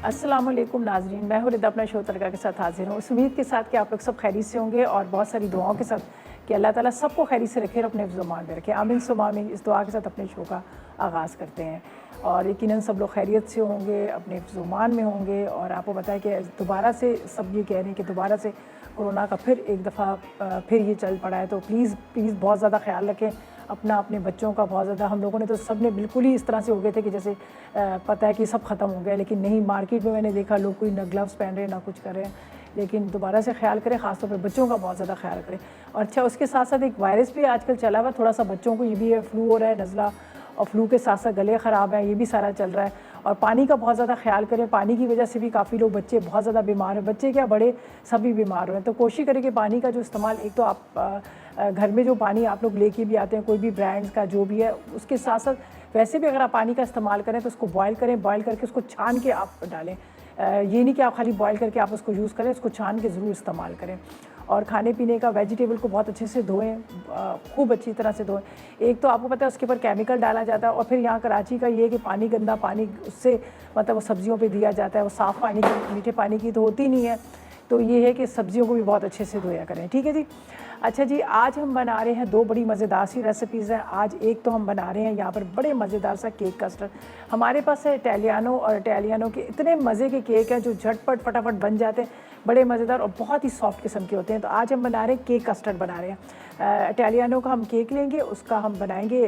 अस्सलाम वालेकुम नाज़रीन, मैं हूँ रिदा अपना शो तड़का के साथ हाज़िर हूँ। इस उम्मीद के साथ कि आप लोग सब खैरियत से होंगे और बहुत सारी दुआओं के साथ कि अल्लाह ताला सबको खैरियत से रखे और अपने हिफ्ज़-ओ-मान में रखे। आमीन सुम्मा आमीन। इस दुआ के साथ अपने शो का आगाज़ करते हैं और यकीनन सब लोग खैरियत से होंगे, अपने हिफ्ज़-ओ-मान में होंगे। और आपको बताएं कि दोबारा से सब ये कह रहे हैं कि दोबारा से कोरोना का फिर एक दफ़ा फिर ये चल पड़ा है, तो प्लीज़ प्लीज़ बहुत ज़्यादा ख्याल रखें अपना, अपने बच्चों का बहुत ज़्यादा। हम लोगों ने तो सब ने बिल्कुल ही इस तरह से हो गए थे कि जैसे पता है कि सब ख़त्म हो गया, लेकिन नहीं। मार्केट में मैंने देखा लोग कोई ना ग्लव्स पहन रहे हैं ना कुछ कर रहे हैं। लेकिन दोबारा से ख्याल करें, ख़ासतौर पर बच्चों का बहुत ज़्यादा ख्याल करें। और अच्छा, उसके साथ साथ एक वायरस भी आजकल चला हुआ थोड़ा सा, बच्चों को ये भी है, फ्लू हो रहा है, नज़ला, और फ्लू के साथ साथ गले ख़राब है, ये भी सारा चल रहा है। और पानी का बहुत ज़्यादा ख्याल करें, पानी की वजह से भी काफ़ी लोग, बच्चे बहुत ज़्यादा बीमार हैं, बच्चे क्या बड़े सभी बीमार हैं। तो कोशिश करें कि पानी का जो इस्तेमाल, एक तो आप घर में जो पानी आप लोग लेके भी आते हैं कोई भी ब्रांड्स का जो भी है, उसके साथ साथ वैसे भी अगर आप पानी का इस्तेमाल करें तो उसको बॉयल करें, बॉयल करके उसको छान के आप डालें। ये नहीं कि आप खाली बॉयल करके आप उसको यूज़ करें, उसको छान के ज़रूर इस्तेमाल करें। और खाने पीने का वेजिटेबल को बहुत अच्छे से धोएं, खूब अच्छी तरह से धोएं। एक तो आपको पता है उसके ऊपर केमिकल डाला जाता है, और फिर यहाँ कराची का ये है कि पानी, गंदा पानी उससे मतलब वो सब्जियों पे दिया जाता है, वो साफ़ पानी की, मीठे पानी की तो होती नहीं है। तो ये है कि सब्जियों को भी बहुत अच्छे से धोया करें, ठीक है जी। अच्छा जी, आज हम बना रहे हैं दो बड़ी मज़ेदार सी रेसिपीज़ हैं। आज एक तो हम बना रहे हैं यहाँ पर बड़े मज़ेदार सा केक कस्टर्ड। हमारे पास है इटालियानो, और इटालियानो के इतने मज़े के केक हैं जो झटपट फटाफट बन जाते हैं, बड़े मज़ेदार और बहुत ही सॉफ्ट किस्म के होते हैं। तो आज हम बना रहे हैं केक कस्टर्ड बना रहे हैं। इटालियानो का हम केक लेंगे, उसका हम बनाएंगे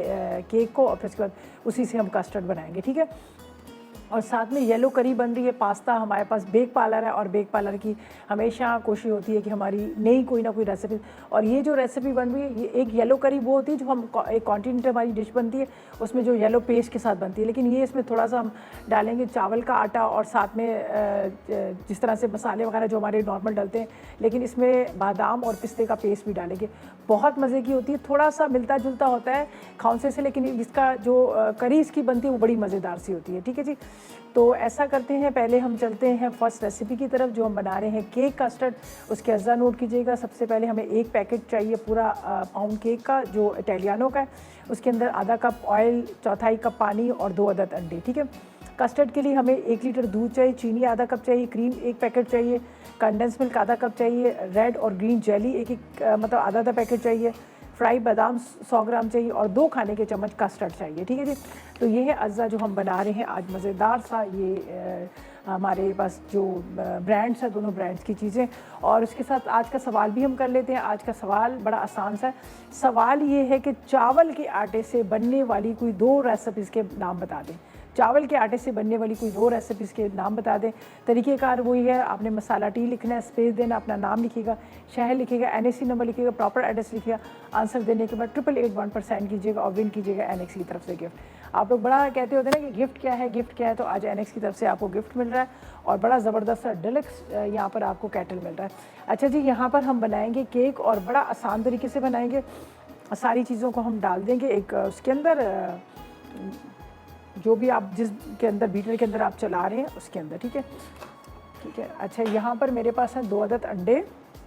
केक को, और फिर उसके बाद उसी से हम कस्टर्ड बनाएंगे, ठीक है। और साथ में येलो करी बन रही है, पास्ता। हमारे पास बेक पार्लर है, और बेक पार्लर की हमेशा कोशिश होती है कि हमारी नई कोई ना कोई रेसिपी। और ये जो रेसिपी बन रही है, ये एक येलो करी वो होती है जो हम एक कॉन्टिनेंट हमारी डिश बनती है उसमें जो येलो पेस्ट के साथ बनती है, लेकिन ये इसमें थोड़ा सा हम डालेंगे चावल का आटा, और साथ में जिस तरह से मसाले वगैरह जो हमारे नॉर्मल डलते हैं, लेकिन इसमें बादाम और पिस्ते का पेस्ट भी डालेंगे। बहुत मज़े की होती है, थोड़ा सा मिलता जुलता होता है खाउंसे से, लेकिन इसका जो करी इसकी बनती है वो बड़ी मज़ेदार सी होती है, ठीक है जी। तो ऐसा करते हैं, पहले हम चलते हैं फर्स्ट रेसिपी की तरफ जो हम बना रहे हैं केक कस्टर्ड। उसके अज्जा नोट कीजिएगा। सबसे पहले हमें एक पैकेट चाहिए पूरा पाउंड केक का जो इटालियानो का है। उसके अंदर आधा कप ऑयल, चौथाई कप पानी और 2 अदद अंडे, ठीक है। कस्टर्ड के लिए हमें 1 लीटर दूध चाहिए, चीनी आधा कप चाहिए, क्रीम 1 पैकेट चाहिए, कंडेंस मिल्क आधा कप चाहिए, रेड और ग्रीन जेली एक मतलब आधा आधा पैकेट चाहिए, फ्राई बादाम 100 ग्राम चाहिए, और 2 खाने के चम्मच कस्टर्ड चाहिए, ठीक है जी। तो ये है अज्जा जो हम बना रहे हैं आज, मज़ेदार सा। ये हमारे पास जो ब्रांड्स हैं, दोनों ब्रांड्स की चीज़ें। और उसके साथ आज का सवाल भी हम कर लेते हैं। आज का सवाल बड़ा आसान सा है। सवाल ये है कि चावल के आटे से बनने वाली कोई 2 रेसिपीज़ के नाम बता दें। चावल के आटे से बनने वाली कोई 2 रेसिपीज़ के नाम बता दें। तरीक़ेकार वही है, आपने मसाला टी लिखना है, स्पेस देना, अपना नाम लिखिएगा, शहर लिखिएगा, NIC नंबर लिखिएगा, प्रॉपर एड्रेस लिखिएगा। आंसर देने के बाद 888 सेंड कीजिएगा और विन कीजिएगा NX की तरफ से गिफ्ट। आप लोग बड़ा कहते होते हैं ना कि गिफ्ट क्या है, गिफ्ट क्या है, तो आज NX की तरफ से आपको गिफ्ट मिल रहा है, और बड़ा ज़बरदस्त सा डिलक्स यहाँ पर आपको कैटल मिल रहा है। अच्छा जी, यहाँ पर हम बनाएंगे केक, और बड़ा आसान तरीके से बनाएंगे। सारी चीज़ों को हम डाल देंगे एक उसके अंदर, जो भी आप जिस के अंदर बीटर के अंदर आप चला रहे हैं उसके अंदर, ठीक है, ठीक है। अच्छा, यहाँ पर मेरे पास है 2 अदद अंडे,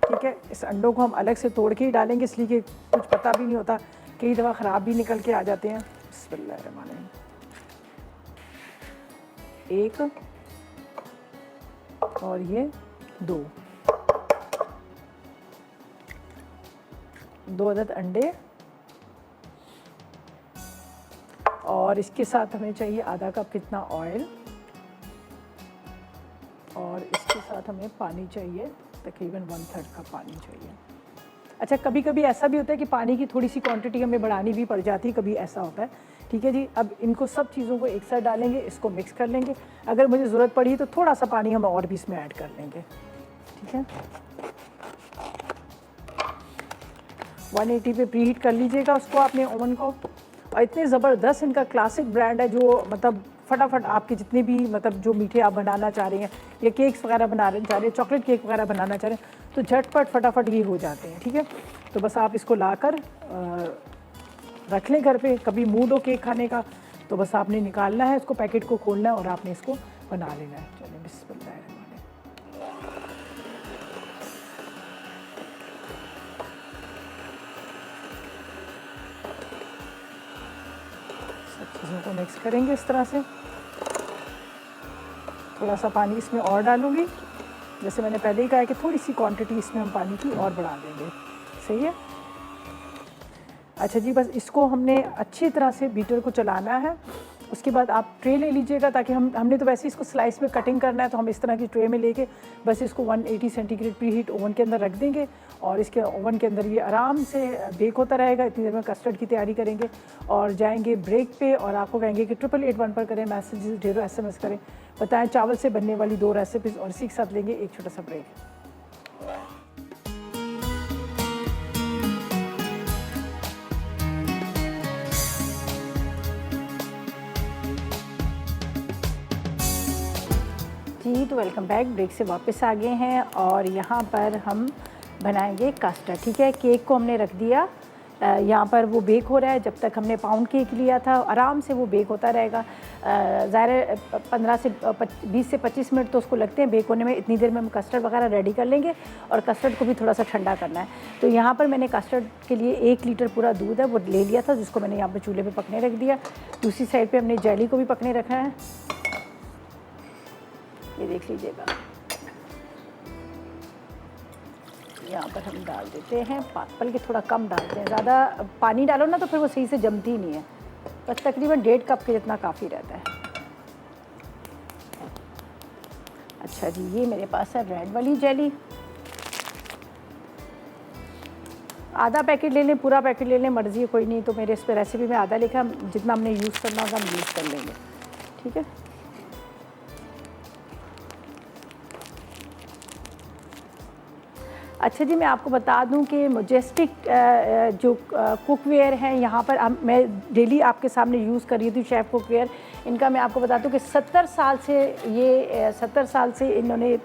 ठीक है। इस अंडों को हम अलग से तोड़ के ही डालेंगे, इसलिए कि कुछ पता भी नहीं होता, कई दफ़ा ख़राब भी निकल के आ जाते हैं। बिस्मिल्लाहिर्रहमानिर्रहीम। 1 और ये 2 अदद अंडे, और इसके साथ हमें चाहिए आधा कप कितना ऑयल, और इसके साथ हमें पानी चाहिए, तकरीबन 1/3 कप पानी चाहिए। अच्छा, कभी कभी ऐसा भी होता है कि पानी की थोड़ी सी क्वांटिटी हमें बढ़ानी भी पड़ जाती है, कभी ऐसा होता है, ठीक है जी। अब इनको सब चीज़ों को एक साथ डालेंगे, इसको मिक्स कर लेंगे। अगर मुझे ज़रूरत पड़ी तो थोड़ा सा पानी हम और भी इसमें ऐड कर लेंगे, ठीक है। 180 पे प्रीहीट कर लीजिएगा उसको, आपने ओवन को। और इतने ज़बरदस्त इनका क्लासिक ब्रांड है जो मतलब फटाफट आपके जितने भी मतलब जो मीठे आप बनाना चाह रहे हैं, या केक्स वगैरह बनाना चाह रहे हैं, चॉकलेट केक वगैरह बनाना चाह रहे हैं, तो झटपट फटाफट ये हो जाते हैं, ठीक है। तो बस आप इसको लाकर रख लें घर पे, कभी मूड हो केक खाने का तो बस आपने निकालना है इसको, पैकेट को खोलना है और आपने इसको बना लेना है। चलिए, बिस्मिल्लाह। सब चीज़ों को मिक्स करेंगे इस तरह से। थोड़ा सा पानी इसमें और डालूँगी। जैसे मैंने पहले ही कहा है कि थोड़ी सी क्वांटिटी इसमें हम पानी की और बढ़ा देंगे। सही है। अच्छा जी, बस इसको हमने अच्छी तरह से बीटर को चलाना है। उसके बाद आप ट्रे ले लीजिएगा, ताकि हमने तो वैसे ही इसको स्लाइस में कटिंग करना है, तो हम इस तरह की ट्रे में लेके बस इसको 180 सेंटीग्रेड प्री हीट ओवन के अंदर रख देंगे और इसके ओवन के अंदर ये आराम से बेक होता रहेगा। इतनी देर में कस्टर्ड की तैयारी करेंगे और जाएंगे ब्रेक पे, और आपको कहेंगे कि 8881 पर करें मैसेजेस, ढेरों SMS करें, बताएं चावल से बनने वाली 2 रेसिपीज़, और इसी के साथ लेंगे एक छोटा सा ब्रेक। जी, तो वेलकम बैक। ब्रेक से वापस आ गए हैं और यहाँ पर हम बनाएंगे कस्टर्ड। ठीक है, केक को हमने रख दिया यहाँ पर, वो बेक हो रहा है। जब तक हमने पाउंड केक लिया था, आराम से वो बेक होता रहेगा। ज़ाहिर 20 से 25 मिनट तो उसको लगते हैं बेक होने में। इतनी देर में हम कस्टर्ड वगैरह रेडी कर लेंगे और कस्टर्ड को भी थोड़ा सा ठंडा करना है। तो यहाँ पर मैंने कस्टर्ड के लिए 1 लीटर पूरा दूध है वो ले लिया था, जिसको मैंने यहाँ पर चूल्हे पर पकने रख दिया। दूसरी साइड पर हमने जेली को भी पकने रखा है, ये देख लीजिएगा। यहाँ पर हम डाल देते हैं, बल्कि थोड़ा कम डालते हैं, ज़्यादा पानी डालो ना तो फिर वो सही से जमती ही नहीं है। बस तकरीबन 1.5 कप के जितना काफ़ी रहता है। अच्छा जी, ये मेरे पास है रेड वाली जेली। आधा पैकेट ले लें, पूरा पैकेट ले लें, मर्ज़ी है, कोई नहीं। तो मेरे इस पर रेसिपी में आधा लिखा, जितना हमने यूज़ करना होगा हम यूज़ कर लेंगे। ठीक है। अच्छा जी, मैं आपको बता दूं कि मजेस्टिक जो कुकवेयर हैं यहाँ पर मैं डेली आपके सामने यूज़ कर रही थी, शेफ़ कुकवेयर। इनका मैं आपको बता दूं कि 70 साल से इन्होंने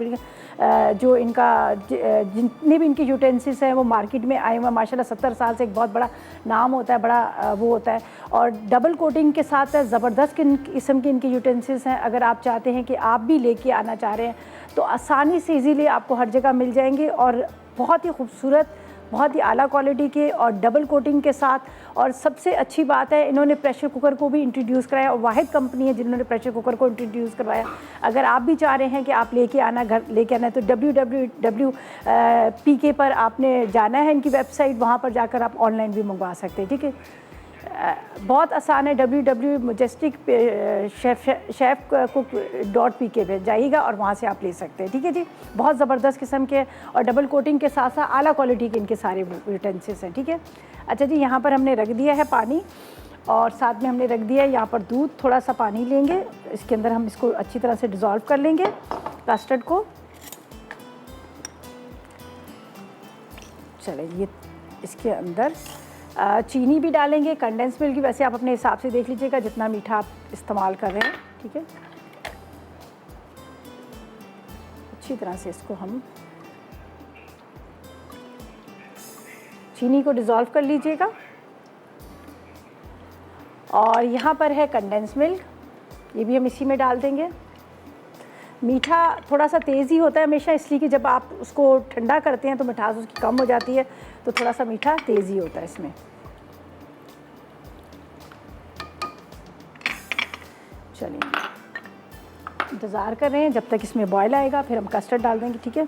जो इनका जितने भी इनके यूटेंसिल्स हैं वो मार्केट में आए हुए हैं। माशाल्लाह 70 साल से एक बहुत बड़ा नाम होता है, बड़ा वो होता है। और डबल कोटिंग के साथ ज़बरदस्त किस्म के इनके यूटेंसिल्स हैं। अगर आप चाहते हैं कि आप भी लेके आना चाह रहे हैं तो आसानी से इजीली आपको हर जगह मिल जाएंगे, और बहुत ही खूबसूरत, बहुत ही आला क्वालिटी के और डबल कोटिंग के साथ। और सबसे अच्छी बात है, इन्होंने प्रेशर कुकर को भी इंट्रोड्यूस कराया, और वाहिद कंपनी है जिन्होंने प्रेशर कुकर को इंट्रोड्यूस करवाया। अगर आप भी चाह रहे हैं कि आप लेके आना है तो www.pk पर आपने जाना है, इनकी वेबसाइट, वहाँ पर जाकर आप ऑनलाइन भी मंगवा सकते हैं। ठीक है, बहुत आसान है। www.majestic.chef.cook.pk पे जाइएगा और वहाँ से आप ले सकते हैं। ठीक है जी, बहुत ज़बरदस्त किस्म के और डबल कोटिंग के साथ साथ आला क्वालिटी के इनके सारे यूटेंसिल्स हैं। ठीक है। अच्छा जी, यहाँ पर हमने रख दिया है पानी, और साथ में हमने रख दिया है यहाँ पर दूध। थोड़ा सा पानी लेंगे, इसके अंदर हम इसको अच्छी तरह से डिज़ोल्व कर लेंगे कस्टर्ड को। चले, ये इसके अंदर चीनी भी डालेंगे, कंडेंस मिल्क की, वैसे आप अपने हिसाब से देख लीजिएगा जितना मीठा आप इस्तेमाल कर रहे हैं। ठीक है, अच्छी तरह से इसको हम चीनी को डिज़ोल्व कर लीजिएगा। और यहाँ पर है कंडेंस मिल्क, ये भी हम इसी में डाल देंगे। मीठा थोड़ा सा तेज़ ही होता है हमेशा, इसलिए कि जब आप उसको ठंडा करते हैं तो मिठास उसकी कम हो जाती है, तो थोड़ा सा मीठा तेज़ ही होता है इसमें। चलिए, इंतज़ार कर रहे हैं जब तक इसमें बॉयल आएगा, फिर हम कस्टर्ड डाल देंगे। ठीक है।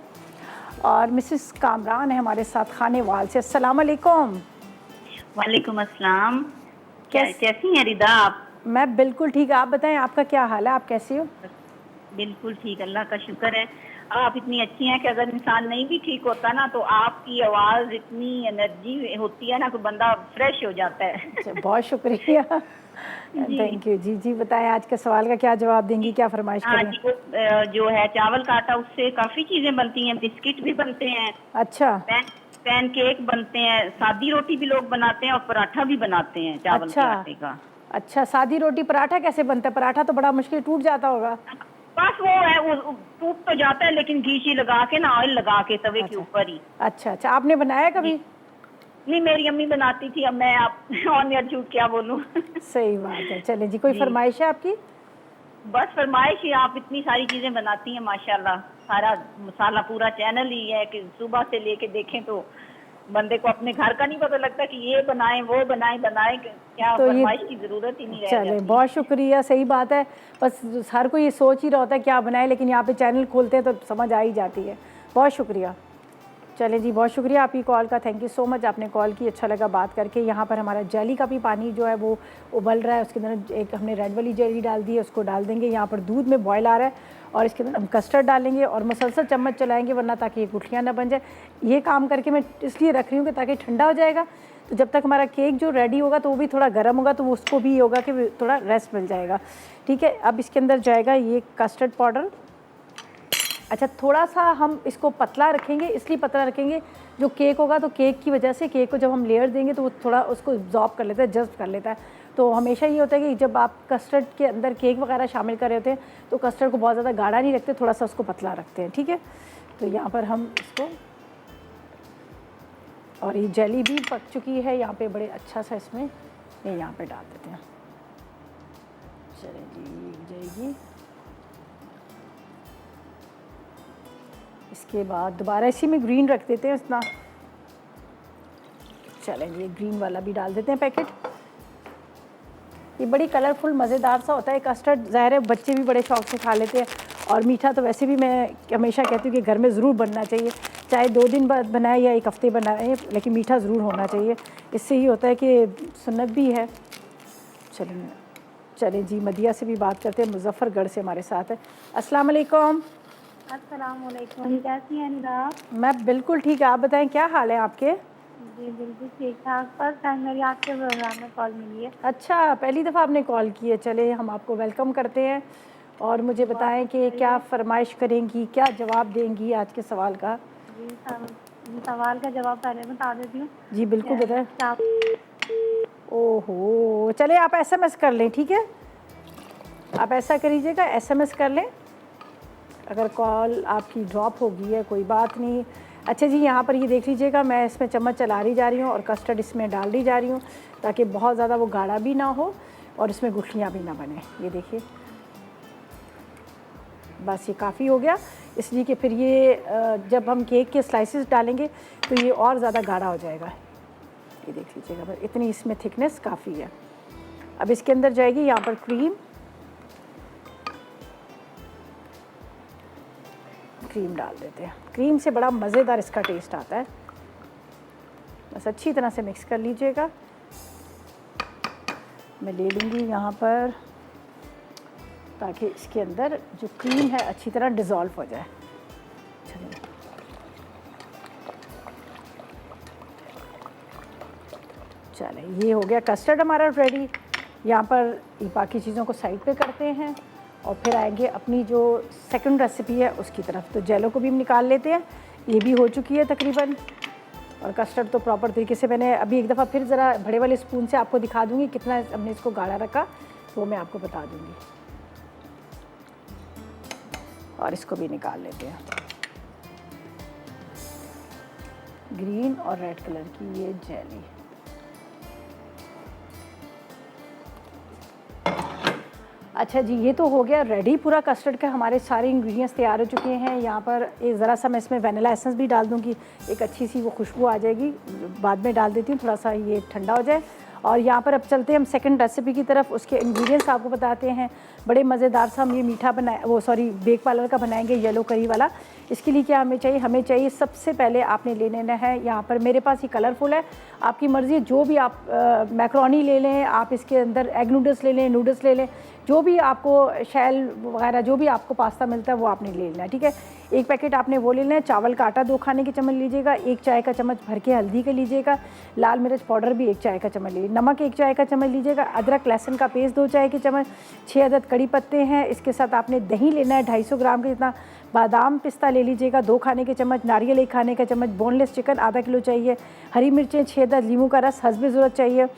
और मिसेस कामरान है हमारे साथ खानेवाल से। अस्सलाम वालेकुम। वालेकुम अस्सलाम। कैसी हैं रिदा आप? मैं बिल्कुल ठीक। आप बताएं, आपका क्या हाल है, आप कैसी हो? बिल्कुल ठीक, अल्लाह का शुक्र है। आप इतनी अच्छी हैं कि अगर इंसान नहीं भी ठीक होता ना तो आपकी आवाज़ इतनी एनर्जी होती है ना कि बंदा फ्रेश हो जाता है। अच्छा, बहुत शुक्रिया, थैंक यू। जी जी, बताएं आज के सवाल का क्या जवाब देंगी, क्या फरमाइश कर रहे हैं? जो है चावल का आटा, उससे काफ़ी चीज़ें बनती हैं, बिस्किट भी बनते हैं। अच्छा, पैन केक बनते हैं, सादी रोटी भी लोग बनाते हैं और पराठा भी बनाते हैं चावल के आटे का। अच्छा, सादी रोटी पराठा कैसे बनता है? पराठा तो बड़ा मुश्किल, टूट जाता होगा। बस वो है, वो टूट तो जाता है, लेकिन घी लगा के ना, ऑयल लगा के तवे के ऊपर ही। अच्छा अच्छा, आपने बनाया कभी? नहीं, मेरी अम्मी बनाती थी, अब मैं आप ऑन एयर झूठ क्या बोलूं। सही बात है। चलें जी, कोई फरमाइश है आपकी? बस फरमाइश ही, आप इतनी सारी चीजें बनाती हैं माशाल्लाह। सारा मसाला पूरा चैनल ही है कि सुबह से लेके देखें तो बंदे को अपने घर का नहीं पता लगता कि ये बनाए वो बनाए क्या तो ये फरमाइश की जरूरत ही नहीं रह चले, जाती। बहुत शुक्रिया, सही बात है। बस हर कोई ये सोच ही रहा होता है क्या बनाए, लेकिन यहाँ पे चैनल खोलते हैं तो समझ आ ही जाती है। बहुत शुक्रिया। चले जी, बहुत शुक्रिया आपकी कॉल का, थैंक यू सो मच, आपने कॉल की, अच्छा लगा बात करके। यहाँ पर हमारा जेली का भी पानी जो है वो उबल रहा है, उसके अंदर एक हमने रेड वाली जेली डाल दी है, उसको डाल देंगे। यहाँ पर दूध में बॉयल आ रहा है और इसके अंदर हम कस्टर्ड डालेंगे और मुसलसल चम्मच चलाएंगे, वरना ताकि ये गुठलियाँ ना बन जाए। ये काम करके मैं इसलिए रख रही हूँ कि ताकि ठंडा हो जाएगा, तो जब तक हमारा केक जो रेडी होगा तो वो भी थोड़ा गर्म होगा, तो उसको भी होगा कि थोड़ा रेस्ट मिल जाएगा। ठीक है, अब इसके अंदर जाएगा ये कस्टर्ड पाउडर। अच्छा, थोड़ा सा हम इसको पतला रखेंगे, इसलिए पतला रखेंगे, जो केक होगा तो केक की वजह से केक को जब हम लेयर देंगे तो वो थोड़ा उसको एब्जॉर्ब कर लेता है, जस्ट कर लेता है। तो हमेशा ये होता है कि जब आप कस्टर्ड के अंदर केक वगैरह शामिल कर रहे होते हैं तो कस्टर्ड को बहुत ज़्यादा गाढ़ा नहीं रखते, थोड़ा सा उसको पतला रखते हैं। ठीक है, तो यहाँ पर हम इसको, और ये जेली भी पक चुकी है यहाँ पे, बड़े अच्छा सा इसमें ये यहाँ पे डाल देते हैं। चलिए जी, जाएगी। इसके बाद दोबारा इसी में ग्रीन रख देते हैं इतना। चलें जी, ग्रीन वाला भी डाल देते हैं पैकेट। ये बड़ी कलरफुल मज़ेदार सा होता है कस्टर्ड, ज़ाहिर है बच्चे भी बड़े शौक से खा लेते हैं। और मीठा तो वैसे भी मैं हमेशा कहती हूँ कि घर में ज़रूर बनना चाहिए, चाहे 2 दिन बाद बनाए या 1 हफ़्ते बनाए, लेकिन मीठा ज़रूर होना चाहिए। इससे ये होता है कि सुन्नत भी है। चलें जी, मदिया से भी बात करते हैं, मुजफ्फरगढ़ से हमारे साथ है। अस्सलाम वालेकुम। अस्सलाम वालेकुम, कैसी हैं निदा आप? मैं बिल्कुल ठीक है, आप बताएं क्या हाल है आपके? जी बिल्कुल ठीक ठाक। फर्स्ट टाइम मेरी आपके प्रोग्राम में कॉल मिली है। अच्छा, पहली दफ़ा आपने कॉल की है। चले, हम आपको वेलकम करते हैं और मुझे बताएं कि क्या फरमाइश करेंगी, क्या जवाब देंगी आज के सवाल का? जी सवाल का जवाब पहले बता देती हूँ। जी बिल्कुल बताएं। आप ओहो, चले आप SMS कर लें, ठीक है, आप ऐसा करिएगा, SMS कर लें। अगर कॉल आपकी ड्रॉप होगी है कोई बात नहीं। अच्छा जी, यहाँ पर ये देख लीजिएगा, मैं इसमें चम्मच चला रही जा रही हूँ और कस्टर्ड इसमें डाल दी जा रही हूँ, ताकि बहुत ज़्यादा वो गाढ़ा भी ना हो और इसमें गुठलियाँ भी ना बने। ये देखिए, बस ये काफ़ी हो गया, इसलिए कि फिर ये जब हम केक के स्लाइसेस डालेंगे तो ये और ज़्यादा गाढ़ा हो जाएगा। ये देख लीजिएगा, बस इतनी इसमें थिकनेस काफ़ी है। अब इसके अंदर जाएगी यहाँ पर क्रीम डाल देते हैं। क्रीम से बड़ा मज़ेदार इसका टेस्ट आता है। बस अच्छी तरह से मिक्स कर लीजिएगा। मैं ले लूँगी यहाँ पर, ताकि इसके अंदर जो क्रीम है अच्छी तरह डिज़ोल्व हो जाए। चलिए, चले, ये हो गया कस्टर्ड हमारा रेडी। यहाँ पर बाकी चीज़ों को साइड पे करते हैं और फिर आएंगे अपनी जो सेकंड रेसिपी है उसकी तरफ। तो जेलो को भी हम निकाल लेते हैं, ये भी हो चुकी है तकरीबन। और कस्टर्ड तो प्रॉपर तरीके से, मैंने अभी एक दफ़ा फिर ज़रा बड़े वाले स्पून से आपको दिखा दूँगी कितना हमने इसको गाढ़ा रखा, तो मैं आपको बता दूँगी। और इसको भी निकाल लेते हैं। ग्रीन और रेड कलर की ये जेली। अच्छा जी, ये तो हो गया रेडी पूरा कस्टर्ड का, हमारे सारे इंग्रेडिएंट्स तैयार हो चुके हैं। यहाँ पर एक ज़रा सा मैं इसमें वनीला एसेंस भी डाल दूँगी, एक अच्छी सी वो खुशबू आ जाएगी। बाद में डाल देती हूँ, थोड़ा सा ये ठंडा हो जाए। और यहाँ पर अब चलते हैं हम सेकंड रेसिपी की तरफ। उसके इंग्रेडिएंट्स आपको बताते हैं। बड़े मज़ेदार सा हम ये मीठा बनाए, वो सॉरी बेक पार्लर का बनाएंगे, येलो करी वाला। इसके लिए क्या हमें चाहिए? हमें चाहिए सबसे पहले आपने ले लेना है, यहाँ पर मेरे पास ये कलरफुल है, आपकी मर्ज़ी है, जो भी आप मैक्रोनी ले लें, आप इसके अंदर एग नूडल्स ले लें, नूडल्स ले लें, जो भी आपको शैल वगैरह जो भी आपको पास्ता मिलता है वो आपने ले लेना है। ठीक है, एक पैकेट आपने वो ले लेना है। चावल का आटा 2 खाने के चम्मच लीजिएगा, 1 चाय का चम्मच भर के हल्दी का लीजिएगा, लाल मिर्च पाउडर भी 1 चाय का चम्मच लीजिए, नमक 1 चाय का चम्मच लीजिएगा, अदरक लहसुन का पेस्ट 2 चाय के चम्मच, 6 अदद कड़ी पत्ते हैं। इसके साथ आपने दही लेना है 250 ग्राम के जितना, बादाम पिस्ता ले लीजिएगा 2 खाने के चम्मच, नारियल 1 खाने का चम्मच, बोनलेस चिकन आधा किलो चाहिए, हरी मिर्चें 6 अदद, नींबू का रस हस्बे ज़रूरत चाहिए,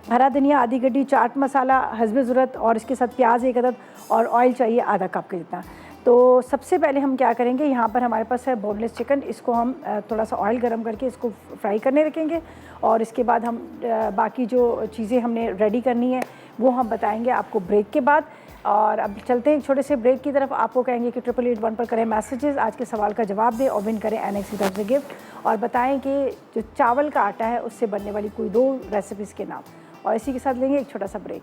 हरा धनिया आधी गड्डी, चाट मसाला हस्बे ज़रूरत, और इसके साथ प्याज 1 अदद, और ऑयल चाहिए आधा कप के जितना। तो सबसे पहले हम क्या करेंगे, यहाँ पर हमारे पास है बोनलेस चिकन, इसको हम थोड़ा सा ऑयल गरम करके इसको फ्राई करने रखेंगे। और इसके बाद हम बाकी जो चीज़ें हमने रेडी करनी है वो हम बताएंगे आपको ब्रेक के बाद। और अब चलते हैं एक छोटे से ब्रेक की तरफ। आपको कहेंगे कि 8881 पर करें मैसेजेस, आज के सवाल का जवाब दें और विन करें एनेक्स की तरफ से गिफ्ट, और बताएं कि जो चावल का आटा है उससे बनने वाली कोई 2 रेसिपीज़ के नाम। और इसी के साथ लेंगे एक छोटा सा ब्रेक।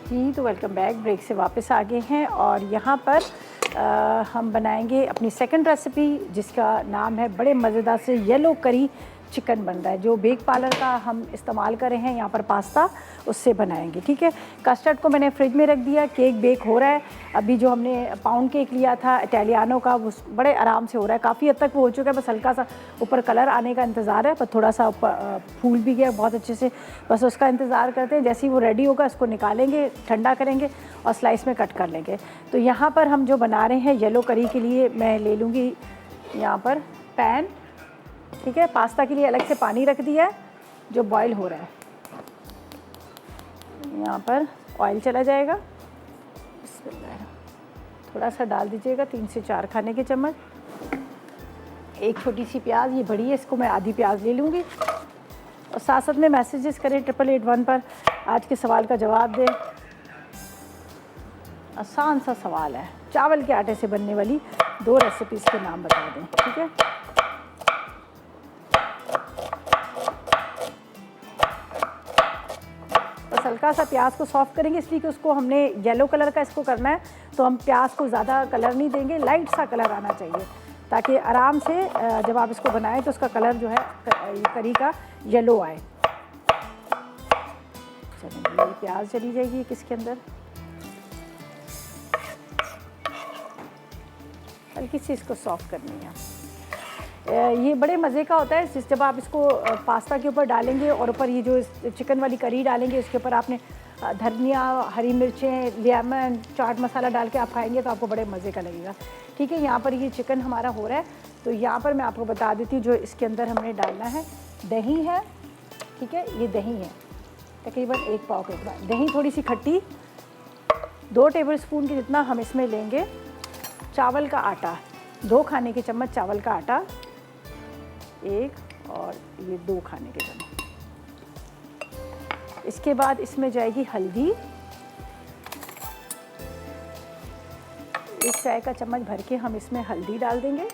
जी तो वेलकम बैक, ब्रेक से वापस आ गए हैं और यहाँ पर हम बनाएंगे अपनी सेकंड रेसिपी, जिसका नाम है बड़े मज़ेदार से येलो करी चिकन बन रहा है, जो बेक पार्लर का हम इस्तेमाल कर रहे हैं यहाँ पर पास्ता, उससे बनाएंगे। ठीक है, कस्टर्ड को मैंने फ्रिज में रख दिया, केक बेक हो रहा है। अभी जो हमने पाउंड केक लिया था इटालियानो का, वो बड़े आराम से हो रहा है, काफ़ी हद तक वो हो चुका है, बस हल्का सा ऊपर कलर आने का इंतज़ार है, पर थोड़ा सा फूल भी गया बहुत अच्छे से, बस उसका इंतज़ार करते हैं। जैसे ही वो रेडी होगा इसको निकालेंगे, ठंडा करेंगे और स्लाइस में कट कर लेंगे। तो यहाँ पर हम जो बना रहे हैं येलो करी के लिए, मैं ले लूँगी यहाँ पर पैन। ठीक है, पास्ता के लिए अलग से पानी रख दिया है जो बॉईल हो रहा है। यहाँ पर ऑयल चला जाएगा, थोड़ा सा डाल दीजिएगा, 3 से 4 खाने के चम्मच। एक छोटी सी प्याज, ये बड़ी है, इसको मैं आधी प्याज ले लूँगी। और साथ साथ में मैसेजेस करें 8881 पर, आज के सवाल का जवाब दें। आसान सा सवाल है, चावल के आटे से बनने वाली 2 रेसिपीज़ के नाम बता दें। ठीक है, बस हल्का सा प्याज को सॉफ्ट करेंगे, इसलिए कि उसको हमने येलो कलर का इसको करना है, तो हम प्याज को ज़्यादा कलर नहीं देंगे, लाइट सा कलर आना चाहिए, ताकि आराम से जब आप इसको बनाएं तो उसका कलर जो है करी का येलो आए। चलिए, ये प्याज चली जाएगी किसके अंदर, हल्की सी इसको सॉफ्ट करनी है। ये बड़े मज़े का होता है जब आप इसको पास्ता के ऊपर डालेंगे और ऊपर ये जो चिकन वाली करी डालेंगे, उसके ऊपर आपने धनिया, हरी मिर्चें, लेमन, चाट मसाला डाल के आप खाएंगे तो आपको बड़े मज़े का लगेगा। ठीक है, यहाँ पर ये चिकन हमारा हो रहा है, तो यहाँ पर मैं आपको बता देती हूँ जो इसके अंदर हमने डालना है। दही है, ठीक है, ये दही है तकरीबन 1 पाव के बाद। दही थोड़ी सी खट्टी, 2 टेबलस्पून के जितना हम इसमें लेंगे। चावल का आटा 2 खाने के चम्मच, चावल का आटा 1 और ये 2 खाने के चम्मच। इसके बाद इसमें जाएगी हल्दी, 1 चाय का चम्मच भर के हम इसमें हल्दी डाल देंगे।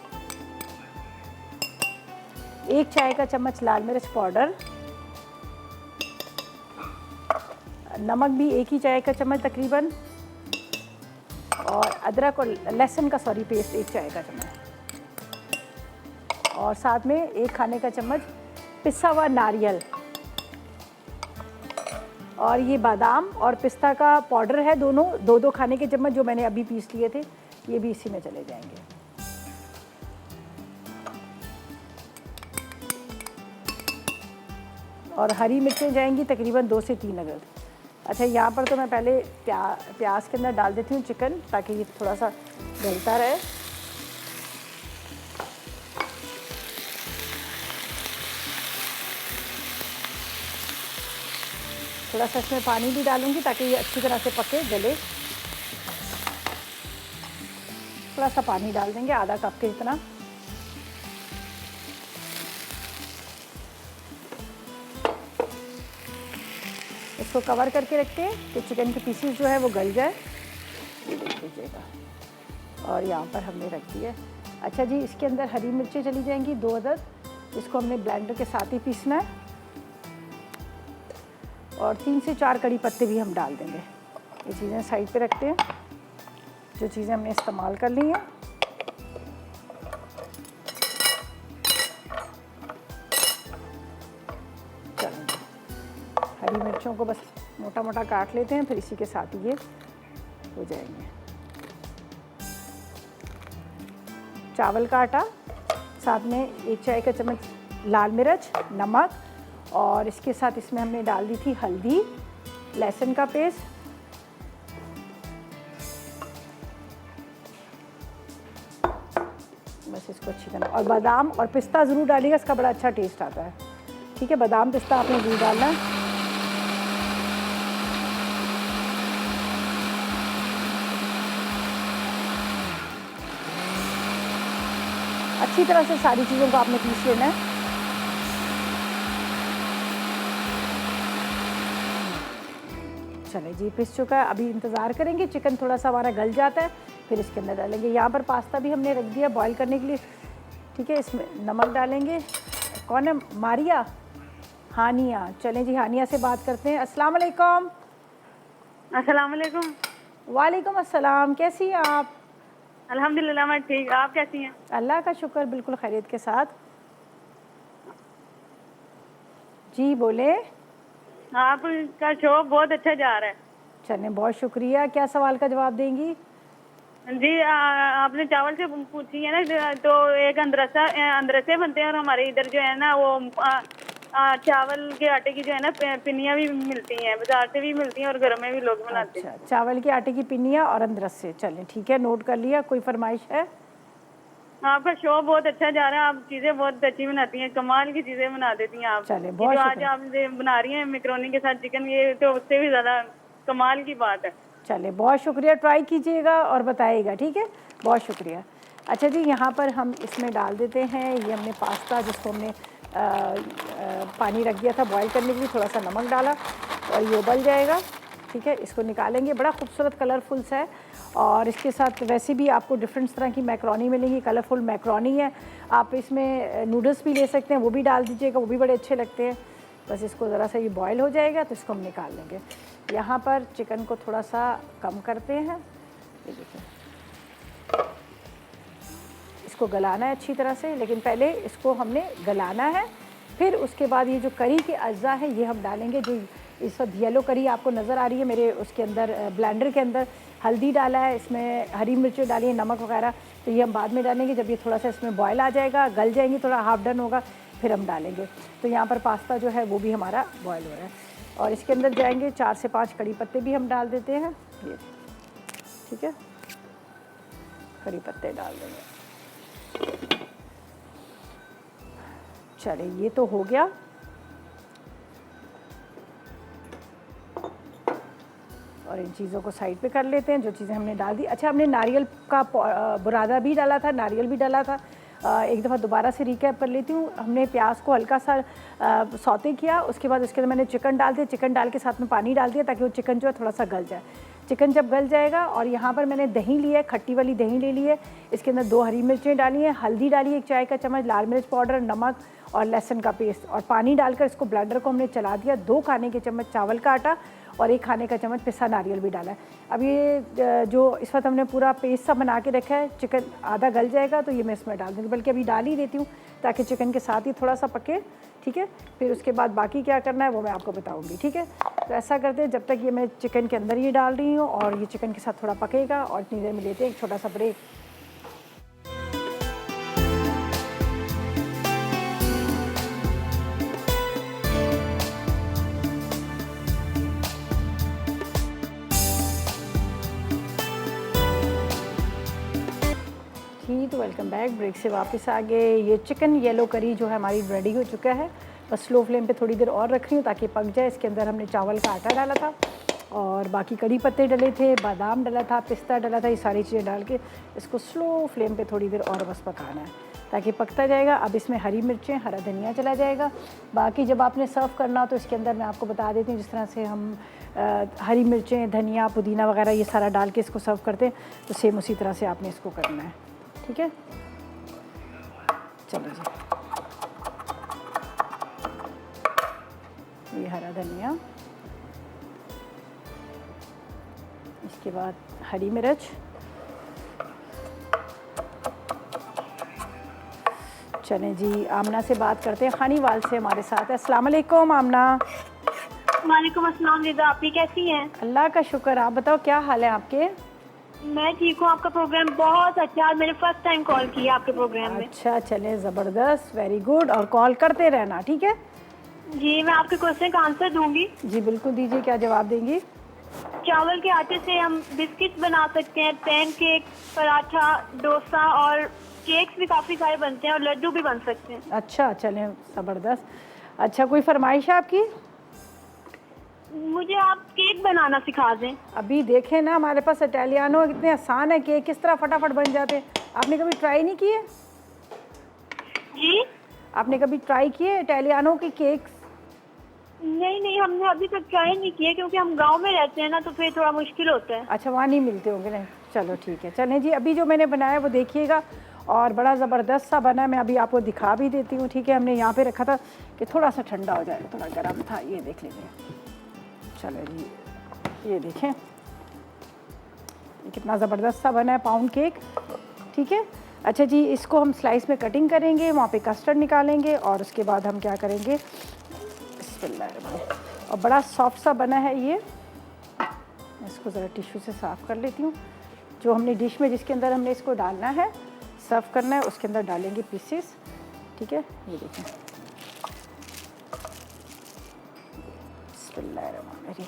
1 चाय का चम्मच लाल मिर्च पाउडर, नमक भी 1 ही चाय का चम्मच तकरीबन, और अदरक और लहसुन का पेस्ट 1 चाय का चम्मच, और साथ में 1 खाने का चम्मच पिसा हुआ नारियल, और ये बादाम और पिस्ता का पाउडर है, दोनों 2-2 खाने के चम्मच जो मैंने अभी पीस लिए थे, ये भी इसी में चले जाएंगे। और हरी मिर्चें जाएंगी तकरीबन 2 से 3 अदद। अच्छा, यहाँ पर तो मैं पहले प्याज के अंदर डाल देती हूँ चिकन, ताकि ये थोड़ा सा गलता रहे। थोड़ा सा इसमें पानी भी डालूंगी ताकि ये अच्छी तरह से पके, गले। थोड़ा सा पानी डाल देंगे, आधा कप के जितना। इसको कवर करके रखते हैं कि चिकन के पीसीस जो है वो गल जाए। ये देख लीजिएगा, और यहाँ पर हमने रख दिया। अच्छा जी, इसके अंदर हरी मिर्चें चली जाएंगी 2 अदद, इसको हमने ब्लेंडर के साथ ही पीसना है, और 3 से 4 कड़ी पत्ते भी हम डाल देंगे। ये चीज़ें साइड पे रखते हैं, जो चीज़ें हमने इस्तेमाल कर ली हैं। चलो, हरी मिर्चों को बस मोटा मोटा काट लेते हैं, फिर इसी के साथ ये हो जाएंगे। चावल का आटा, साथ में 1 चाय का चम्मच लाल मिर्च, नमक, और इसके साथ इसमें हमने डाल दी थी हल्दी, लहसुन का पेस्ट, बस इसको अच्छी तरह। और बादाम और पिस्ता ज़रूर डालिएगा, इसका बड़ा अच्छा टेस्ट आता है। ठीक है, बादाम पिस्ता आपने ज़रूर डालना है। अच्छी तरह से सारी चीज़ों को आपने पीस लेना है। चले जी, पिस चुका है। अभी इंतज़ार करेंगे, चिकन थोड़ा सा हमारा गल जाता है, फिर इसके अंदर डालेंगे। यहाँ पर पास्ता भी हमने रख दिया बॉईल करने के लिए, ठीक है। इसमें नमक डालेंगे। कौन है? मारिया, हानिया। चलें जी, हानिया से बात करते हैं। अस्सलाम वालेकुम। अस्सलाम वालेकुम। वालेकुम अस्सलाम, कैसी हैं आप? अल्हम्दुलिल्लाह मैं ठीक, आप कैसी हैं? अल्लाह का शुक्र, बिल्कुल खैरियत के साथ। जी बोले। आपका शो बहुत अच्छा जा रहा है। चलें, बहुत शुक्रिया। क्या सवाल का जवाब देंगी? जी आपने चावल से पूछी है ना, तो एक अंदरसे बनते हैं, और हमारे इधर जो है ना वो चावल के आटे की जो है ना पिनियाँ भी मिलती हैं, बाजार से भी मिलती हैं और घर में भी लोग बनाते हैं। अच्छा, चावल के आटे की पिनिया और अंदरस से। चलें ठीक है, नोट कर लिया। कोई फरमाइश है? आपका शो बहुत अच्छा जा रहा है, आप चीजें बहुत अच्छी बनाती हैं, कमाल की चीजें बना देती हैं आप। चलें, ये बहुत जो आज शुक्रिया। आप बना रही हैं मैकरोनी के साथ चिकन, ये तो उससे भी ज्यादा कमाल की बात है। चले, बहुत शुक्रिया। ट्राई कीजिएगा और बताइएगा, ठीक है। बहुत शुक्रिया। अच्छा जी, यहाँ पर हम इसमें डाल देते हैं, ये हमने पास्ता जिसको हमने पानी रख दिया था बॉईल करने के लिए, थोड़ा सा नमक डाला और ये उबल जाएगा, ठीक है। इसको निकालेंगे। बड़ा खूबसूरत कलरफुल सा है, और इसके साथ वैसे भी आपको डिफरेंट तरह की मैकरोनी मिलेंगी। कलरफुल मैकरोनी है। आप इसमें नूडल्स भी ले सकते हैं, वो भी डाल दीजिएगा, वो भी बड़े अच्छे लगते हैं। बस इसको ज़रा सा ये बॉयल हो जाएगा तो इसको हम निकाल लेंगे। यहाँ पर चिकन को थोड़ा सा कम करते हैं, ये देखिए। इसको गलाना है अच्छी तरह से, लेकिन पहले इसको हमने गलाना है, फिर उसके बाद ये जो करी के अज्जा है ये हम डालेंगे। जो इस वक्त येलो करी आपको नज़र आ रही है मेरे उसके अंदर ब्लेंडर के अंदर, हल्दी डाला है, इसमें हरी मिर्चें डाली है, नमक वगैरह, तो ये हम बाद में डालेंगे। जब ये थोड़ा सा इसमें बॉयल आ जाएगा, गल जाएंगी, थोड़ा हाफ डन होगा, फिर हम डालेंगे। तो यहाँ पर पास्ता जो है वो भी हमारा बॉयल हो रहा है, और इसके अंदर जाएंगे 4 से 5 कड़ी पत्ते भी हम डाल देते हैं, ये ठीक है। कड़ी पत्ते डाल देंगे। चलिए, ये तो हो गया। और इन चीज़ों को साइड पे कर लेते हैं, जो चीज़ें हमने डाल दी। अच्छा, हमने नारियल का बुरादा भी डाला था, नारियल भी डाला था। एक दफ़ा दोबारा से रिकैप कर लेती हूँ। हमने प्याज को हल्का सा सौते किया, उसके बाद उसके अंदर मैंने चिकन डाल दिया, चिकन डाल के साथ में पानी डाल दिया ताकि वो चिकन जो है थोड़ा सा गल जाए। चिकन जब गल जाएगा, और यहाँ पर मैंने दही ली है, खट्टी वाली दही ले ली है, इसके अंदर 2 हरी मिर्चें डाली हैं, हल्दी डाली है 1 चाय का चम्मच, लाल मिर्च पाउडर, नमक और लहसुन का पेस्ट, और पानी डालकर इसको ब्लेंडर को हमने चला दिया। 2 खाने के चम्मच चावल का आटा और 1 खाने का चम्मच पिसा नारियल भी डाला है। अब ये जो इस वक्त हमने पूरा पेस्ट सा बना के रखा है, चिकन आधा गल जाएगा तो ये मैं इसमें डाल दूँगी, बल्कि अभी डाल ही देती हूँ ताकि चिकन के साथ ही थोड़ा सा पके, ठीक है। फिर उसके बाद बाकी क्या करना है वो मैं आपको बताऊँगी, ठीक है। तो ऐसा करते हैं, जब तक ये मैं चिकन के अंदर ये डाल रही हूँ और ये चिकन के साथ थोड़ा पकेगा, और इतनी देर में लेते हैं एक छोटा सा ब्रेक। जी, तो वेलकम बैक। ब्रेक से वापस आ गए। ये चिकन येलो करी जो है हमारी रेडी हो चुका है। बस स्लो फ्लेम पे थोड़ी देर और रख रही हूँ ताकि पक जाए। इसके अंदर हमने चावल का आटा डाला था और बाकी कड़ी पत्ते डले थे, बादाम डाला था, पिस्ता डाला था, ये सारी चीज़ें डाल के इसको स्लो फ्लेम पे थोड़ी देर और बस पकाना है ताकि पकता जाएगा। अब इसमें हरी मिर्चें, हरा धनिया चला जाएगा। बाकी जब आपने सर्व करना हो तो इसके अंदर मैं आपको बता देती हूँ, जिस तरह से हम हरी मिर्चें, धनिया, पुदीना वगैरह ये सारा डाल के इसको सर्व करते हैं, तो सेम उसी तरह से आपने इसको करना है, ठीक है। चलो जी, ये हरा धनिया, इसके बाद हरी मिर्च, चलें जी, आमना से बात करते हैं। खानीवाल से हमारे साथ है। अस्सलाम वालेकुम आमना। वालेकुम अस्सलाम रिदा, आप कैसी हैं? अल्लाह का शुक्र, आप बताओ क्या हाल है आपके? मैं ठीक हूँ, आपका प्रोग्राम बहुत अच्छा है। मैंने फर्स्ट टाइम कॉल किया आपके प्रोग्राम में। अच्छा, चलें, ज़बरदस्त, वेरी गुड। और कॉल करते रहना, ठीक है जी। मैं आपके क्वेश्चन का आंसर दूंगी। जी, बिल्कुल दीजिए। क्या जवाब देंगी? चावल के आटे से हम बिस्किट बना सकते हैं, पैन केक, पराठा, डोसा, और केक्स भी काफ़ी सारे बनते हैं, और लड्डू भी बन सकते हैं। अच्छा, चलें, ज़बरदस्त। अच्छा, कोई फरमाइश है आपकी? मुझे आप केक बनाना सिखा दें। अभी देखें ना, हमारे पास इटालियानो कितने आसान है केक, किस तरह फटाफट बन जाते हैं। आपने कभी ट्राई नहीं किए? आपने कभी ट्राई किए इटालियानो के केक्स? नहीं नहीं, हमने अभी तक ट्राई नहीं किया क्योंकि हम गांव में रहते हैं ना, तो फिर थोड़ा मुश्किल होता है। अच्छा, वहाँ नहीं मिलते होंगे, नहीं। चलो ठीक है, चलें जी। अभी जो मैंने बनाया वो देखिएगा, और बड़ा ज़बरदस्त सा बना है। मैं अभी आपको दिखा भी देती हूँ, ठीक है। हमने यहाँ पे रखा था कि थोड़ा सा ठंडा हो जाए, थोड़ा गर्म था, ये देख लीजिए। चलो जी, ये देखें, ये कितना ज़बरदस्त सा बना है पाउंड केक, ठीक है। अच्छा जी, इसको हम स्लाइस में कटिंग करेंगे, वहाँ पे कस्टर्ड निकालेंगे, और उसके बाद हम क्या करेंगे, बिस्मिल्लाह। और बड़ा सॉफ्ट सा बना है ये। इसको ज़रा टिश्यू से साफ़ कर लेती हूँ। जो हमने डिश में जिसके अंदर हमने इसको डालना है, सर्व करना है, उसके अंदर डालेंगे पीसेस, ठीक है। ये देखें, बिस्मिल्लाहिर्रहमानिर्रहीम।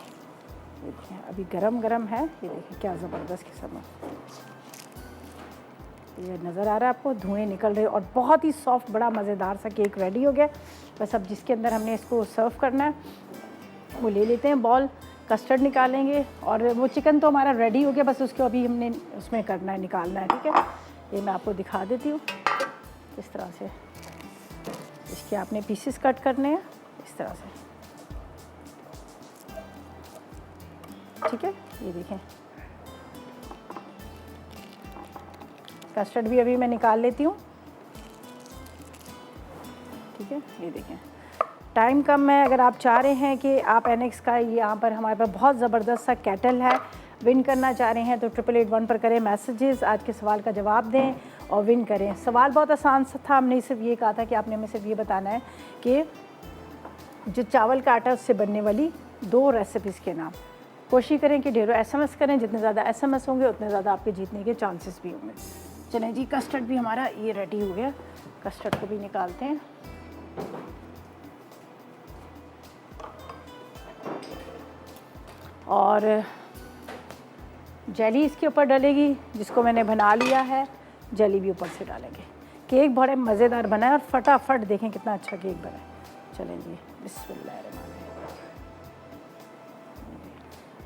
ये देखें, अभी गरम गरम है, ये देखें क्या ज़बरदस्त किस्म है। ये नज़र आ रहा है आपको, धुएँ निकल रहे, और बहुत ही सॉफ्ट बड़ा मज़ेदार सा केक रेडी हो गया। बस अब जिसके अंदर हमने इसको सर्व करना है वो ले लेते हैं बॉल, कस्टर्ड निकालेंगे, और वो चिकन तो हमारा रेडी हो गया, बस उसको अभी हमने उसमें करना है, निकालना है, ठीक है। ये मैं आपको दिखा देती हूँ किस तरह से इसके आपने पीसेस कट करने हैं, इस तरह से, ठीक है। ये देखें, कस्टर्ड भी अभी मैं निकाल लेती हूँ, ठीक है। ये देखें, टाइम कम है, अगर आप चाह रहे हैं कि आप एनेक्स का यहाँ पर हमारे पास बहुत ज़बरदस्त सा कैटल है, विन करना चाह रहे हैं तो 8881 पर करें मैसेजेस, आज के सवाल का जवाब दें और विन करें। सवाल बहुत आसान सा था, हमने सिर्फ ये कहा था कि आपने हमें सिर्फ ये बताना है कि जो चावल का आटा उससे बनने वाली 2 रेसिपीज़ के नाम। कोशिश करें कि ढेरों एसएमएस करें, जितने ज़्यादा एसएमएस होंगे उतने ज़्यादा आपके जीतने के चांसेस भी होंगे। चलें जी, कस्टर्ड भी हमारा ये रेडी हो गया, कस्टर्ड को भी निकालते हैं। और जेली इसके ऊपर डलेगी, जिसको मैंने बना लिया है, जेली भी ऊपर से डालेंगे। केक बड़े मज़ेदार बना है, और फटाफट देखें कितना अच्छा केक बना है। चलें जी, बिस्मिल्लाहिर्रहमानिर्रहीम।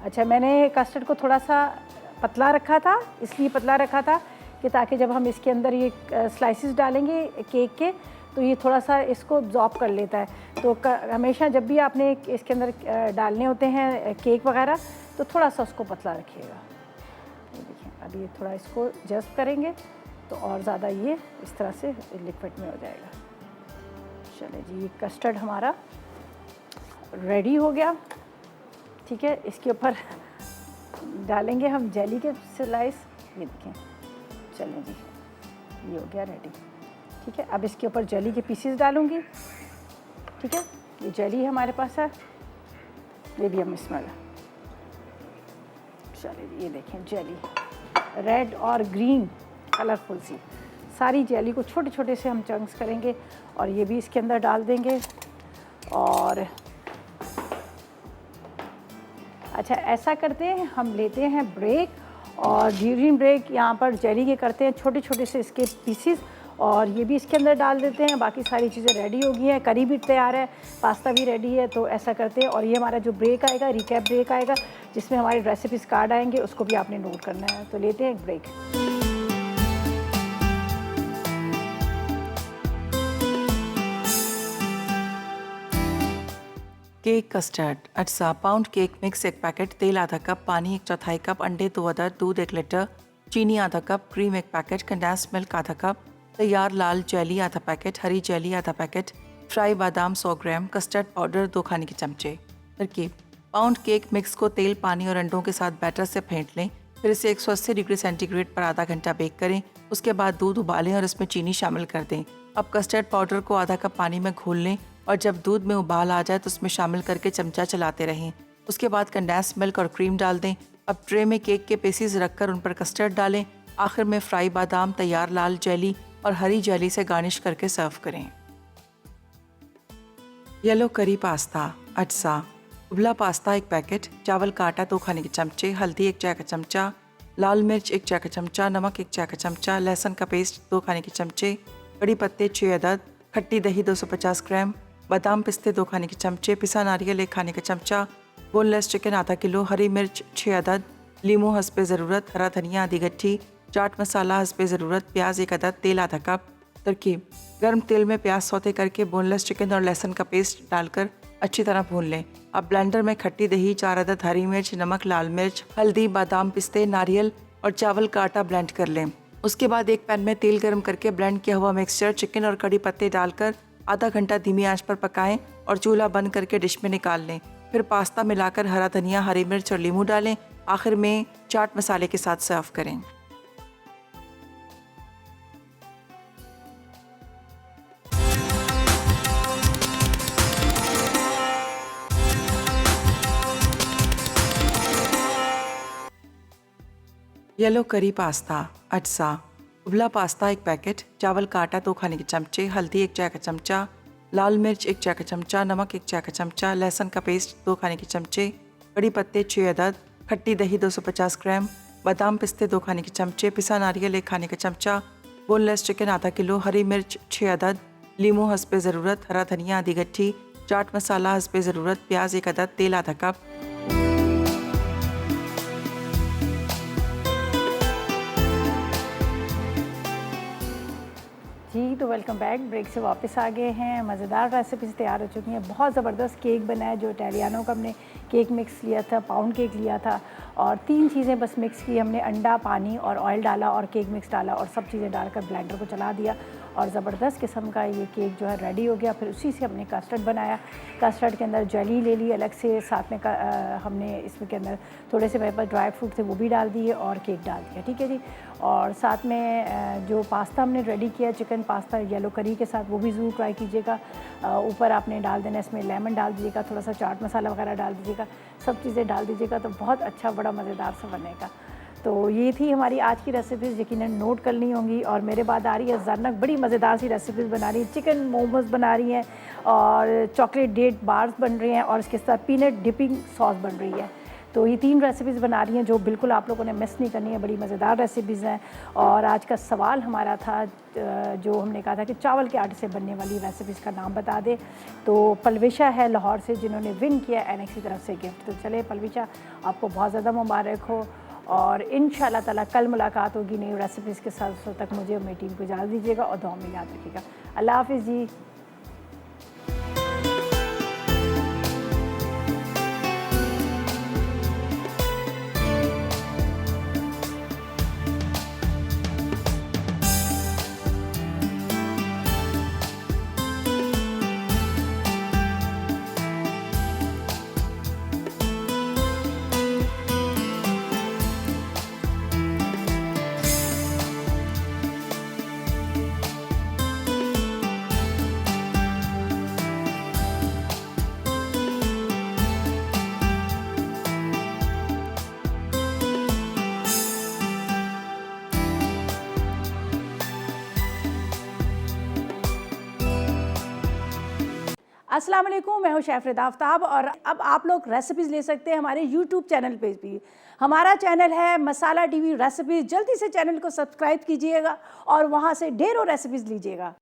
अच्छा, मैंने कस्टर्ड को थोड़ा सा पतला रखा था, इसलिए पतला रखा था कि ताकि जब हम इसके अंदर ये स्लाइसेस डालेंगे केक के, तो ये थोड़ा सा इसको अब्जॉर्ब कर लेता है। तो हमेशा जब भी आपने इसके अंदर डालने होते हैं केक वगैरह, तो थोड़ा सा उसको पतला रखिएगा। ये देखिए, अभी ये थोड़ा इसको जस्ट करेंगे तो और ज़्यादा ये इस तरह से लिक्विड में हो जाएगा। चलिए जी, ये कस्टर्ड हमारा रेडी हो गया, ठीक है। इसके ऊपर डालेंगे हम जेली के स्लाइस, ये देखें। चलें जी, ये हो गया रेडी, ठीक है। अब इसके ऊपर जेली के पीसेस डालूंगी, ठीक है। ये जेली हमारे पास है, ये भी हम इसमें, चलिए ये देखें जेली, रेड और ग्रीन कलरफुल सी सारी जेली को छोटे छोटे से हम चंक्स करेंगे, और ये भी इसके अंदर डाल देंगे। और अच्छा, ऐसा करते हैं, हम लेते हैं ब्रेक, और ड्यूरिंग ब्रेक यहाँ पर जेली के करते हैं छोटे छोटे से इसके पीसीस, और ये भी इसके अंदर डाल देते हैं। बाकी सारी चीज़ें रेडी हो गई हैं, करी भी तैयार है, पास्ता भी रेडी है। तो ऐसा करते हैं, और ये हमारा जो ब्रेक आएगा, रिकैप ब्रेक आएगा, जिसमें हमारे रेसिपीज़ कार्ड आएंगे, उसको भी आपने नोट करना है। तो लेते हैं एक ब्रेक। केक कस्टर्ड अटसा पाउंड केक मिक्स 1 पैकेट, तेल आधा कप, पानी 1/4 कप, अंडे 2 अदद, दूध 1 लीटर, चीनी आधा cup, cream 1 packet, condensed milk आधा कप, तैयार लाल जेली आधा पैकेट, हरी जेली आधा पैकेट, फ्राई बादाम 100 ग्राम, कस्टर्ड पाउडर 2 खाने के चमचे। तरकीब: पाउंड केक मिक्स को तेल, पानी और अंडों के साथ बैटर से फेंट लें, फिर इसे 180 डिग्री सेंटीग्रेड पर आधा घंटा बेक करें। उसके बाद दूध उबालें और इसमें चीनी शामिल कर दें। अब कस्टर्ड पाउडर को आधा कप पानी में घोल लें, और जब दूध में उबाल आ जाए तो उसमें शामिल करके चमचा चलाते रहें। उसके बाद कंडेंस्ड मिल्क और क्रीम डाल दें। अब ट्रे में केक के पीसेस रखकर उन पर कस्टर्ड डालें। आखिर में फ्राई बादाम, तैयार लाल जेली और हरी जेली से गार्निश करके सर्व करें। येलो करी पास्ता अटसा: उबला पास्ता 1 पैकेट, चावल का आटा 2 खाने के चमचे, हल्दी 1 चाय का चमचा, लाल मिर्च 1 चाय का चमचा, नमक 1 चाय का चमचा, लहसुन का पेस्ट 2 खाने के चमचे, कड़ी पत्ते 6 अदद, खट्टी दही 250 ग्राम, बादाम पिस्ते 2 खाने के चमचे, पिसा नारियल 1 खाने का चमचा, बोनलेस चिकन आधा किलो, हरी मिर्च 6 अदद, लीमू हस्बे ज़रूरत, हरा धनिया आधी गट्ठी, चाट मसाला हस्बे ज़रूरत, प्याज 1 अदद, तेल आधा कप, तरकीब: गर्म तेल में प्याज सौते करके बोनलेस चिकन और लहसुन का पेस्ट डालकर अच्छी तरह भून लें। अब ब्लेंडर में खट्टी दही, 4 अदद हरी मिर्च, नमक, लाल मिर्च, हल्दी, बादाम, पिस्ते, नारियल और चावल का आटा ब्लेंड कर लें। उसके बाद एक पैन में तेल गर्म करके ब्लेंड किया हुआ मिक्सचर, चिकन और कड़ी पत्ते डालकर आधा घंटा धीमी आंच पर पकाएं और चूल्हा बंद करके डिश में निकाल लें। फिर पास्ता मिलाकर हरा धनिया, हरी मिर्च और नींबू डालें। आखिर में चाट मसाले के साथ सर्व करें। येलो करी पास्ता अज्जा: उबला पास्ता 1 पैकेट, चावल का आटा 2 खाने के चमचे, हल्दी 1 चाय का चमचा, लाल मिर्च 1 चाय का चमचा, नमक 1 चाय का चमचा, लहसुन का पेस्ट 2 खाने के चमचे, कड़ी पत्ते 6 अदद, खट्टी दही 250 ग्राम, बादाम पिस्ते 2 खाने के चमचे, पिसा नारियल 1 खाने का चमचा, बोनलेस चिकन आधा किलो, हरी मिर्च 6 अदद, लीमू हस्बे ज़रूरत, हरा धनिया आधी गट्ठी, चाट मसाला हस्बे ज़रूरत, प्याज 1 अदद, तेल आधा कप। जी तो वेलकम बैक। ब्रेक से वापस आ गए हैं। मज़ेदार रेसिपीज़ तैयार हो चुकी हैं। बहुत ज़बरदस्त केक बना है जो इटालियानों का हमने केक मिक्स लिया था, पाउंड केक लिया था और 3 चीज़ें बस मिक्स की हमने, अंडा, पानी और ऑयल डाला और केक मिक्स डाला और सब चीज़ें डालकर ब्लेंडर को चला दिया और ज़बरदस्त किस्म का ये केक जो है रेडी हो गया। फिर उसी से हमने कस्टर्ड बनाया। कस्टर्ड के अंदर जेली ले ली अलग से, साथ में हमने इसमें के अंदर थोड़े से मेरे पास ड्राई फ्रूट थे वो भी डाल दिए और केक डाल दिया। ठीक है जी। और साथ में जो पास्ता हमने रेडी किया, चिकन पास्ता येलो करी के साथ, वो भी ज़रूर ट्राई कीजिएगा। ऊपर आपने डाल देना, इसमें लेमन डाल दीजिएगा, थोड़ा सा चाट मसाला वगैरह डाल दीजिएगा, सब चीज़ें डाल दीजिएगा तो बहुत अच्छा बड़ा मज़ेदार सा बनेगा। तो ये थी हमारी आज की रेसिपीज़, यकीनन नोट करनी होंगी। और मेरे बाद आ रही है ज़रनक, बड़ी मज़ेदार सी रेसिपीज़ बना रही है। चिकन मोमोज़ बना रही हैं और चॉकलेट डेट बार्स बन रही हैं और इसके साथ पीनट डिपिंग सॉस बन रही है। तो ये 3 रेसिपीज़ बना रही हैं जो बिल्कुल आप लोगों ने मिस नहीं करनी है। बड़ी मज़ेदार रेसिपीज़ हैं। और आज का सवाल हमारा था, जो हमने कहा था कि चावल के आटे से बनने वाली रेसिपीज़ का नाम बता दे। तो पलविशा है लाहौर से जिन्होंने विन किया एनेक्स की तरफ से गिफ्ट। तो चले पलविशा, आपको बहुत ज़्यादा मुबारक हो और इंशाल्लाह ताला कल मुलाकात होगी नई रेसिपीज़ के साथ। उस तक मुझे और मेरी टीम को इजाज़त दीजिएगा और दुआ में याद रखिएगा। अल्लाह हाफ़िज़ जी। अस्सलाम वालेकुम, मैं हूँ शेफ़ आफ्ताब और अब आप लोग रेसिपीज़ ले सकते हैं हमारे यूट्यूब चैनल पे भी। हमारा चैनल है मसाला टीवी रेसिपीज़। जल्दी से चैनल को सब्सक्राइब कीजिएगा और वहाँ से ढेरों रेसिपीज़ लीजिएगा।